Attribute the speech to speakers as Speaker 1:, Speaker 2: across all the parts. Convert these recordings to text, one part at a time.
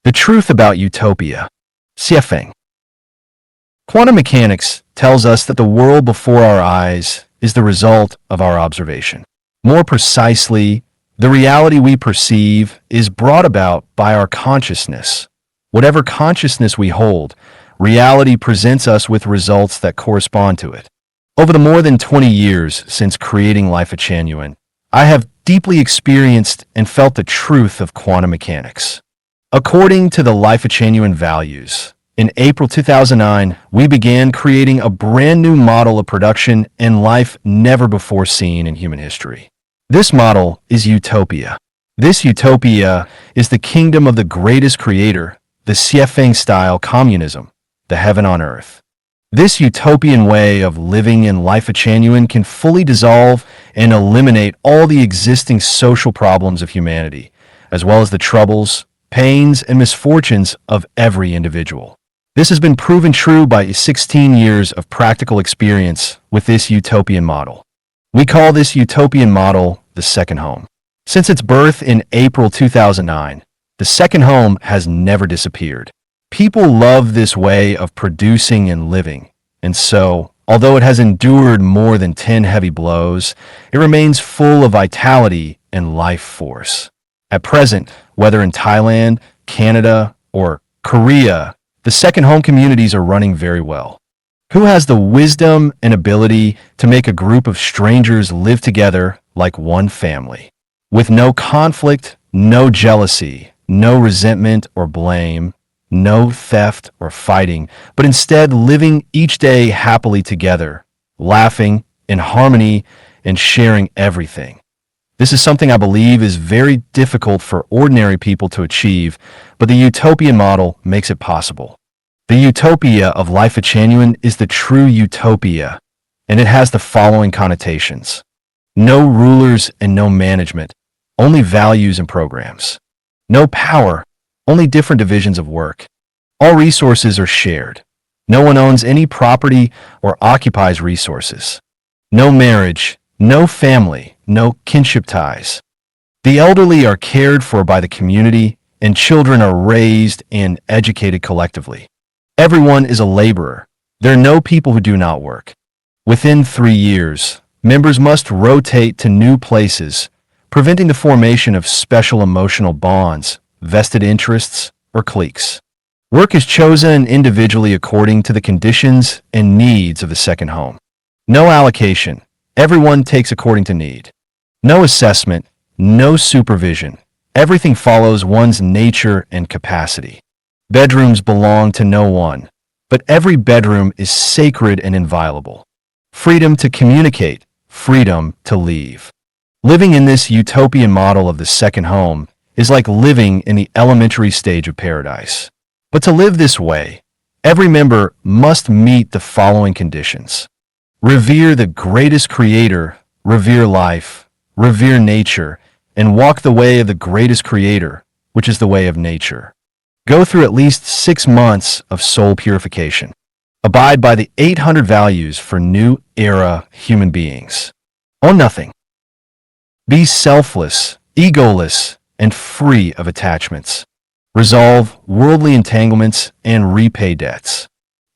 Speaker 1: The truth about utopia. Xiefeng. Quantum mechanics tells us that the world before our eyes is the result of our observation. More precisely, the reality we perceive is brought about by our consciousness. Whatever consciousness we hold, reality presents us with results that correspond to it. Over the more than 20 years since creating Lifechanyuan, I have deeply experienced and felt the truth of quantum mechanics. According to the Lifechanyuan values, in April 2009, we began creating a brand new model of production and life never before seen in human history. This model is Utopia. This Utopia is the kingdom of the greatest creator, the Xiefeng-style communism, the heaven on earth. This utopian way of living in Lifechanyuan can fully dissolve and eliminate all the existing social problems of humanity, as well as the troubles, pains, and misfortunes of every individual. This has been proven true by 16 years of practical experience with this utopian model. We call this utopian model the second home. Since its birth in April 2009, the second home has never disappeared. People love this way of producing and living, and so, although it has endured more than 10 heavy blows, it remains full of vitality and life force. At present, whether in Thailand, Canada, or Korea, the second home communities are running very well. Who has the wisdom and ability to make a group of strangers live together like one family? With no conflict, no jealousy, no resentment or blame, no theft or fighting, but instead living each day happily together, laughing, in harmony, and sharing everything. This is something I believe is very difficult for ordinary people to achieve, but the utopian model makes it possible. The utopia of Lifechanyuan is the true utopia, and it has the following connotations. No rulers and no management, only values and programs. No power, only different divisions of work. All resources are shared. No one owns any property or occupies resources. No marriage, no family, no kinship ties. The elderly are cared for by the community, and children are raised and educated collectively. Everyone is a laborer. There are no people who do not work. Within 3 years, members must rotate to new places, preventing the formation of special emotional bonds, vested interests, or cliques. Work is chosen individually according to the conditions and needs of the second home. No allocation. Everyone takes according to need. No assessment, no supervision. Everything follows one's nature and capacity. Bedrooms belong to no one, but every bedroom is sacred and inviolable. Freedom to communicate, freedom to leave. Living in this utopian model of the second home is like living in the elementary stage of paradise. But to live this way, every member must meet the following conditions. Revere the greatest creator, revere life, revere nature, and walk the way of the greatest creator, which is the way of nature. Go through at least 6 months of soul purification. Abide by the 800 values for new era human beings. Own nothing. Be selfless, egoless, and free of attachments. Resolve worldly entanglements and repay debts.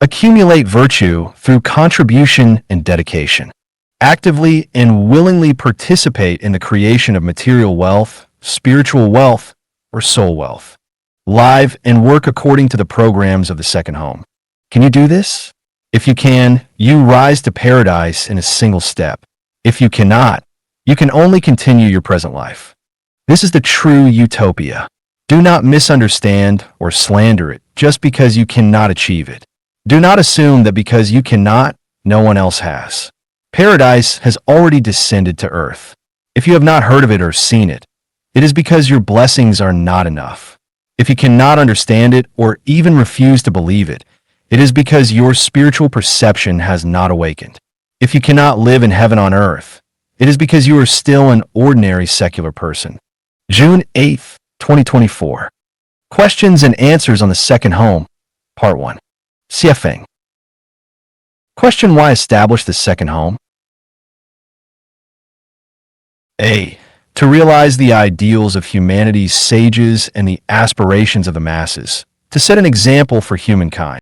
Speaker 1: Accumulate virtue through contribution and dedication. Actively and willingly participate in the creation of material wealth, spiritual wealth, or soul wealth. Live and work according to the programs of the second home. Can you do this? If you can, you rise to paradise in a single step. If you cannot, you can only continue your present life. This is the true utopia. Do not misunderstand or slander it just because you cannot achieve it. Do not assume that because you cannot, no one else has. Paradise has already descended to earth. If you have not heard of it or seen it, it is because your blessings are not enough. If you cannot understand it or even refuse to believe it, it is because your spiritual perception has not awakened. If you cannot live in heaven on earth, it is because you are still an ordinary secular person. June 8th, 2024. Questions and answers on the second home, Part 1. Xiefeng. Question: why establish the second home? A. to realize the ideals of humanity's sages and the aspirations of the masses, to set an example for humankind.